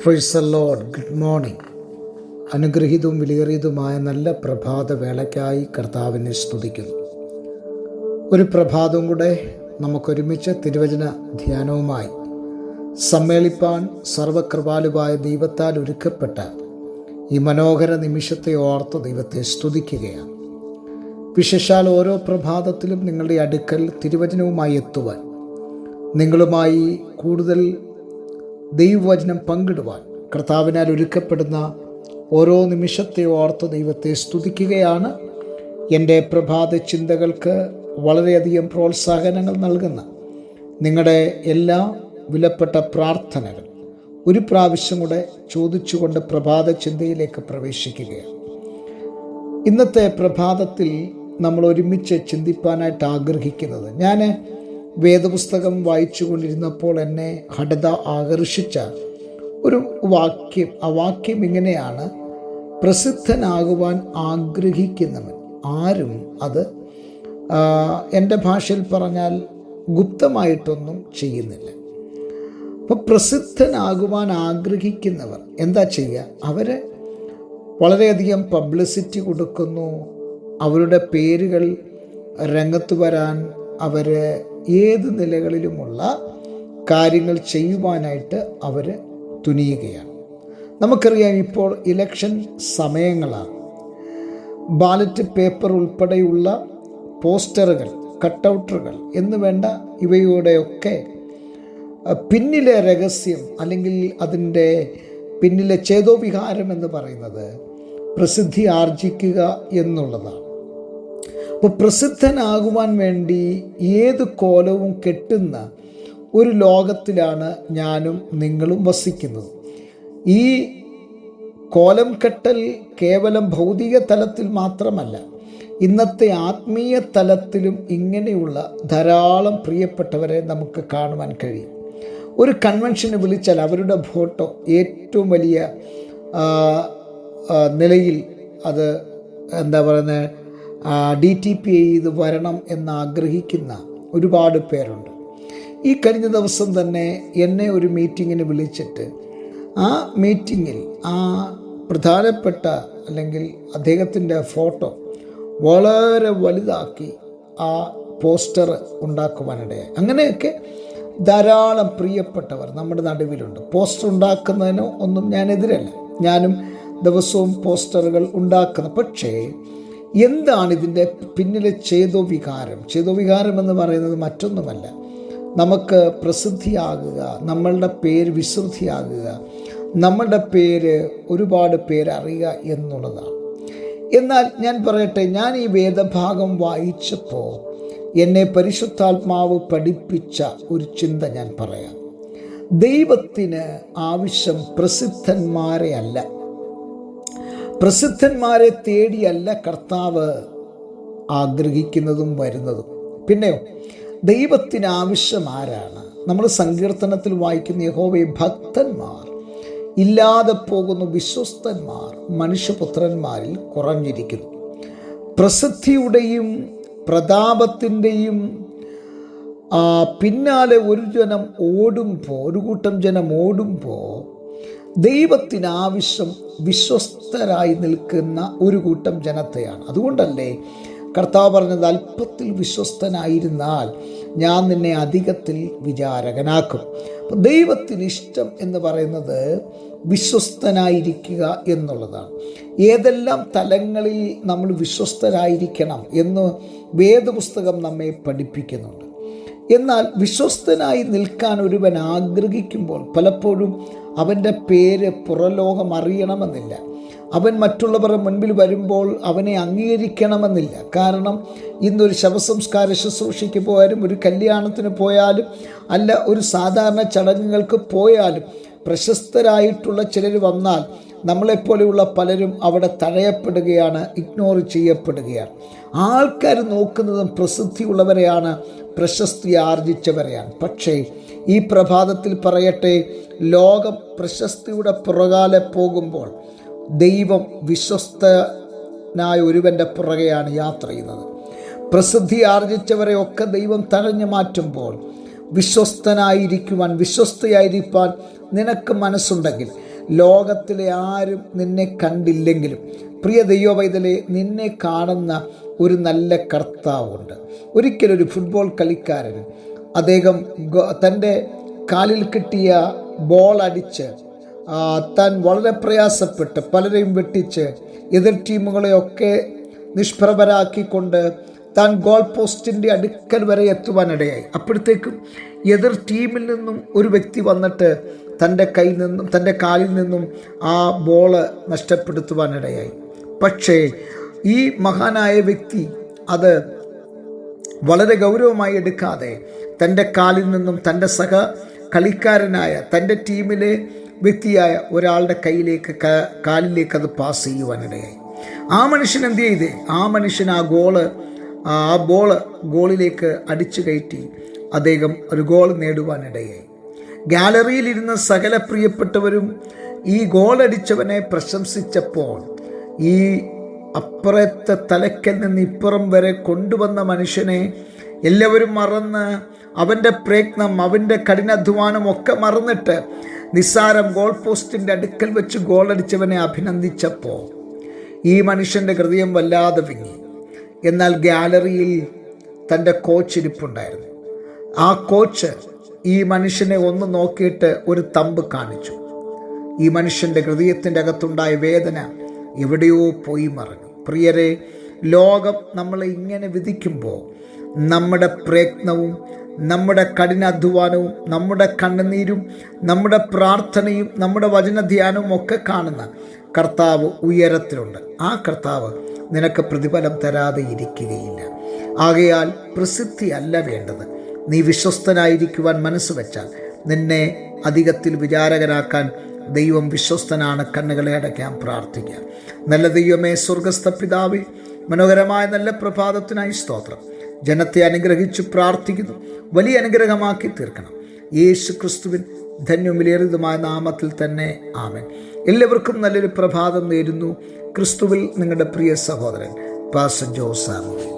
Price the lord. Good morning. അനുഗ്രഹീതവും വിലയേറിയതുമായ നല്ല പ്രഭാത വേളയ്ക്കായി കർത്താവിനെ സ്തുതിക്കുന്നു. ഒരു പ്രഭാതവും കൂടെ നമുക്കൊരുമിച്ച് തിരുവചന ധ്യാനവുമായി സമ്മേളിപ്പാൻ സർവകൃപാലുവായ ദൈവത്താൽ ഒരുക്കപ്പെട്ട ഈ മനോഹര നിമിഷത്തെ ഓർത്ത് ദൈവത്തെ സ്തുതിക്കുകയാണ്. വിശേഷാൽ ഓരോ പ്രഭാതത്തിലും നിങ്ങളുടെ അടുക്കൽ തിരുവചനവുമായി എത്തുവാൻ, നിങ്ങളുമായി കൂടുതൽ ദൈവവചനം പങ്കിടുവാൻ കർത്താവിനാൽ ഒരുക്കപ്പെടുന്ന ഓരോ നിമിഷത്തെ ഓർത്ത് ദൈവത്തെ സ്തുതിക്കുകയാണ്. എൻ്റെ പ്രഭാത ചിന്തകൾക്ക് വളരെയധികം പ്രോത്സാഹനങ്ങൾ നൽകുന്ന നിങ്ങളുടെ എല്ലാ വിലപ്പെട്ട പ്രാർത്ഥനകൾ ഒരു പ്രാവശ്യം കൂടെ ചോദിച്ചുകൊണ്ട് പ്രഭാത ചിന്തയിലേക്ക് പ്രവേശിക്കുകയാണ്. ഇന്നത്തെ പ്രഭാതത്തിൽ നമ്മൾ ഒരുമിച്ച് ചിന്തിപ്പാനായിട്ട് ആഗ്രഹിക്കുന്നത്, ഞാൻ വേദപുസ്തകം വായിച്ചു കൊണ്ടിരുന്നപ്പോൾ എന്നെ ഹഠത ആകർഷിച്ച ഒരു വാക്യം. ആ വാക്യം ഇങ്ങനെയാണ്: പ്രസിദ്ധനാകുവാൻ ആഗ്രഹിക്കുന്നവൻ ആരും അത് എൻ്റെ ഭാഷയിൽ പറഞ്ഞാൽ ഗുപ്തമായിട്ടൊന്നും ചെയ്യുന്നില്ല. അപ്പോൾ പ്രസിദ്ധനാകുവാൻ ആഗ്രഹിക്കുന്നവർ എന്താ ചെയ്യുക? അവർ വളരെയധികം പബ്ലിസിറ്റി കൊടുക്കുന്നു. അവരുടെ പേരുകൾ രംഗത്ത് വരാൻ അവർ ഏത് നിലകളിലുമുള്ള കാര്യങ്ങൾ ചെയ്യുവാനായിട്ട് അവർ തുനിയുകയാണ്. നമുക്കറിയാം, ഇപ്പോൾ ഇലക്ഷൻ സമയങ്ങളാണ്. ബാലറ്റ് പേപ്പർ ഉൾപ്പെടെയുള്ള പോസ്റ്ററുകൾ, കട്ടൗട്ടറുകൾ എന്ന് വേണ്ട ഇവയുടെയൊക്കെ പിന്നിലെ രഹസ്യം, അല്ലെങ്കിൽ അതിൻ്റെ പിന്നിലെ ചേതോവികാരം എന്ന് പറയുന്നത് പ്രസിദ്ധി ആർജിക്കുക എന്നുള്ളതാണ്. അപ്പോൾ പ്രസിദ്ധനാകുവാൻ വേണ്ടി ഏത് കോലവും കെട്ടുന്ന ഒരു ലോകത്തിലാണ് ഞാനും നിങ്ങളും വസിക്കുന്നത്. ഈ കോലം കെട്ടൽ കേവലം ഭൗതിക തലത്തിൽ മാത്രമല്ല, ഇന്നത്തെ ആത്മീയ തലത്തിലും ഇങ്ങനെയുള്ള ധാരാളം പ്രിയപ്പെട്ടവരെ നമുക്ക് കാണുവാൻ കഴിയും. ഒരു കൺവെൻഷന് വിളിച്ചാൽ അവരുടെ ഫോട്ടോ ഏറ്റവും വലിയ നിലയിൽ അത് എന്താ പറയുന്നത്, DTP ചെയ്ത് വരണം എന്നാഗ്രഹിക്കുന്ന ഒരുപാട് പേരുണ്ട്. ഈ കഴിഞ്ഞ ദിവസം തന്നെ എന്നെ ഒരു മീറ്റിങ്ങിന് വിളിച്ചിട്ട് ആ മീറ്റിങ്ങിൽ ആ പ്രധാനപ്പെട്ട അല്ലെങ്കിൽ അദ്ദേഹത്തിൻ്റെ ഫോട്ടോ വളരെ വലുതാക്കി ആ പോസ്റ്റർ ഉണ്ടാക്കുവാനിടയായി. അങ്ങനെയൊക്കെ ധാരാളം പ്രിയപ്പെട്ടവർ നമ്മുടെ നടുവിലുണ്ട്. പോസ്റ്റർ ഉണ്ടാക്കുന്നതിനോ ഒന്നും ഞാനെതിരല്ല, ഞാനും ദിവസവും പോസ്റ്ററുകൾ ഉണ്ടാക്കുന്നു. പക്ഷേ എന്താണ് ഇതിൻ്റെ പിന്നിലെ ചേതോവികാരം? ചേതോവികാരം എന്ന് പറയുന്നത് മറ്റൊന്നുമല്ല, നമുക്ക് പ്രസിദ്ധിയാകുക, നമ്മളുടെ പേര് വിശ്രുതിയാകുക, നമ്മളുടെ പേര് ഒരുപാട് പേരറിയുക എന്നുള്ളതാണ്. എന്നാൽ ഞാൻ പറയട്ടെ, ഞാൻ ഈ വേദഭാഗം വായിച്ചപ്പോൾ എന്നെ പരിശുദ്ധാത്മാവ് പഠിപ്പിച്ച ഒരു ചിന്ത ഞാൻ പറയാം. ദൈവത്തിന് ആവശ്യം പ്രസിദ്ധന്മാരെ അല്ല, പ്രസിദ്ധന്മാരെ തേടിയല്ല കർത്താവ് ആഗ്രഹിക്കുന്നതും വരുന്നതും. പിന്നെയോ ദൈവത്തിന് ആവശ്യം ആരാണ്? നമ്മൾ സങ്കീർത്തനത്തിൽ വായിക്കുന്ന, യഹോവേ, ഭക്തന്മാർ ഇല്ലാതെ പോകുന്നു, വിശ്വസ്തന്മാർ മനുഷ്യപുത്രന്മാരിൽ കുറഞ്ഞിരിക്കുന്നു. പ്രസിദ്ധിയുടെയും പ്രതാപത്തിൻ്റെയും പിന്നാലെ ഒരു കൂട്ടം ജനം ഓടുമ്പോൾ ദൈവത്തിന് ആവശ്യം വിശ്വസ്തരായി നിൽക്കുന്ന ഒരു കൂട്ടം ജനത്തെയാണ്. അതുകൊണ്ടല്ലേ കർത്താവ് പറഞ്ഞത്, അല്പത്തിൽ വിശ്വസ്തനായിരുന്നാൽ ഞാൻ നിന്നെ അധികത്തിൽ വിചാരകനാക്കും. അപ്പം ദൈവത്തിന് ഇഷ്ടം എന്ന് പറയുന്നത് വിശ്വസ്തനായിരിക്കുക എന്നുള്ളതാണ്. ഏതെല്ലാം തലങ്ങളിൽ നമ്മൾ വിശ്വസ്തരായിരിക്കണം എന്ന് വേദപുസ്തകം നമ്മെ പഠിപ്പിക്കുന്നുണ്ട്. എന്നാൽ വിശ്വസ്തനായി നിൽക്കാൻ ഒരുവൻ ആഗ്രഹിക്കുമ്പോൾ പലപ്പോഴും അവൻ്റെ പേര് പുറലോകം അറിയണമെന്നില്ല. അവൻ മറ്റുള്ളവരുടെ മുൻപിൽ വരുമ്പോൾ അവനെ അംഗീകരിക്കണമെന്നില്ല. കാരണം ഇന്നൊരു ശവസംസ്കാര ശുശ്രൂഷയ്ക്ക് പോയാലും, ഒരു കല്യാണത്തിന് പോയാലും, അല്ല ഒരു സാധാരണ ചടങ്ങുകൾക്ക് പോയാലും പ്രശസ്തരായിട്ടുള്ള ചിലർ വന്നാൽ നമ്മളെപ്പോലെയുള്ള പലരും അവിടെ തഴയപ്പെടുകയാണ്, ഇഗ്നോർ ചെയ്യപ്പെടുകയാണ്. ആൾക്കാർ നോക്കുന്നതും പ്രസിദ്ധിയുള്ളവരെയാണ്, പ്രശസ്തി ആർജിച്ചവരെയാണ്. പക്ഷേ ഈ പ്രഭാതത്തിൽ പറയട്ടെ, ലോകം പ്രശസ്തിയുടെ പുറകാലെ പോകുമ്പോൾ ദൈവം വിശ്വസ്തനായ ഒരുവൻ്റെ പുറകെയാണ് യാത്ര ചെയ്യുന്നത്. പ്രസിദ്ധി ആർജിച്ചവരെ ഒക്കെ ദൈവം തഴഞ്ഞു മാറ്റുമ്പോൾ വിശ്വസ്തയായിരിക്കാൻ നിനക്ക് മനസ്സുണ്ടെങ്കിൽ, ലോകത്തിലെ ആരും നിന്നെ കണ്ടില്ലെങ്കിലും പ്രിയ ദൈവവൈതലേ, നിന്നെ കാണുന്ന ഒരു നല്ല കർത്താവുണ്ട്. ഒരിക്കലൊരു ഫുട്ബോൾ കളിക്കാരൻ അദ്ദേഹം തൻ്റെ കാലിൽ കിട്ടിയ ബോൾ അടിച്ച് താൻ വളരെ പ്രയാസപ്പെട്ട് പലരെയും വെട്ടിച്ച് എതിർ ടീമുകളെയൊക്കെ നിഷ്പ്രഭരാക്കിക്കൊണ്ട് താൻ ഗോൾ പോസ്റ്റിൻ്റെ അടുക്കൽ വരെ എത്തുവാനിടയായി. അപ്പോഴത്തേക്കും എതിർ ടീമിൽ നിന്നും ഒരു വ്യക്തി വന്നിട്ട് തൻ്റെ കാലിൽ നിന്നും ആ ബോള് നഷ്ടപ്പെടുത്തുവാനിടയായി. പക്ഷേ ഈ മഹാനായ വ്യക്തി അത് വളരെ ഗൗരവമായി എടുക്കാതെ തൻ്റെ കാലിൽ നിന്നും തൻ്റെ കളിക്കാരനായ തൻ്റെ ടീമിലെ വ്യക്തിയായ ഒരാളുടെ കാലിലേക്ക് അത് പാസ് ചെയ്യുവാനിടയായി. ആ മനുഷ്യൻ എന്ത് ചെയ്തേ? ആ മനുഷ്യൻ ആ ബോള് ഗോളിലേക്ക് അടിച്ചു കയറ്റി അദ്ദേഹം ഒരു ഗോൾ നേടുവാനിടയായി. ഗാലറിയിലിരുന്ന സകല പ്രിയപ്പെട്ടവരും ഈ ഗോളടിച്ചവനെ പ്രശംസിച്ചപ്പോൾ ഈ അപ്പുറത്തെ തലക്കൽ നിന്ന് ഇപ്പുറം വരെ കൊണ്ടുവന്ന മനുഷ്യനെ എല്ലാവരും മറന്ന് അവൻ്റെ പ്രയത്നം, അവൻ്റെ കഠിനാധ്വാനം ഒക്കെ മറന്നിട്ട് നിസ്സാരം ഗോൾ പോസ്റ്റിൻ്റെ അടുക്കൽ വെച്ച് ഗോളടിച്ചവനെ അഭിനന്ദിച്ചപ്പോൾ ഈ മനുഷ്യൻ്റെ ഹൃദയം വല്ലാതെ വിങ്ങി. എന്നാൽ ഗാലറിയിൽ തൻ്റെ കോച്ച് ഇരിപ്പുണ്ടായിരുന്നു. ആ കോച്ച് ഈ മനുഷ്യനെ ഒന്ന് നോക്കിയിട്ട് ഒരു തമ്പ് കാണിച്ചു. ഈ മനുഷ്യൻ്റെ ഹൃദയത്തിൻ്റെ അകത്തുണ്ടായ വേദന എവിടെയോ പോയി മറഞ്ഞു. പ്രിയരെ, ലോകം നമ്മളെ ഇങ്ങനെ വിധിക്കുമ്പോൾ നമ്മുടെ പ്രയത്നവും നമ്മുടെ കഠിനാധ്വാനവും നമ്മുടെ കണ്ണുനീരും നമ്മുടെ പ്രാർത്ഥനയും നമ്മുടെ വചനധ്യാനവും ഒക്കെ കാണുന്ന കർത്താവ് ഉയരത്തിലുണ്ട്. ആ കർത്താവ് നിനക്ക് പ്രതിഫലം തരാതെ ഇരിക്കുകയില്ല. ആകയാൽ പ്രസിദ്ധി അല്ല വേണ്ടത്. നീ വിശ്വസ്തനായിരിക്കുവാൻ മനസ്സ് വെച്ചാൽ നിന്നെ അധികത്തിൽ വിചാരകനാക്കാൻ ദൈവം വിശ്വസ്തനാണ്. കണ്ണുകളെ അടയ്ക്കാൻ പ്രാർത്ഥിക്കാം. നല്ല ദൈവമേ, സ്വർഗസ്ഥ പിതാവേ, മനോഹരമായ നല്ല പ്രഭാതത്തിനായി സ്തോത്രം. ജനത്തെ അനുഗ്രഹിച്ചു പ്രാർത്ഥിക്കുന്നു. വലിയ അനുഗ്രഹമാക്കി തീർക്കണം. യേശു ക്രിസ്തുവിൻ ധന്യമിലേറിയതുമായ നാമത്തിൽ തന്നെ ആമേൻ. എല്ലാവർക്കും നല്ലൊരു പ്രഭാതം നേരുന്നു. ക്രിസ്തുവിൽ നിങ്ങളുടെ പ്രിയ സഹോദരൻ പാസ്റ്റർ ജോസ് സാമുവേൽ.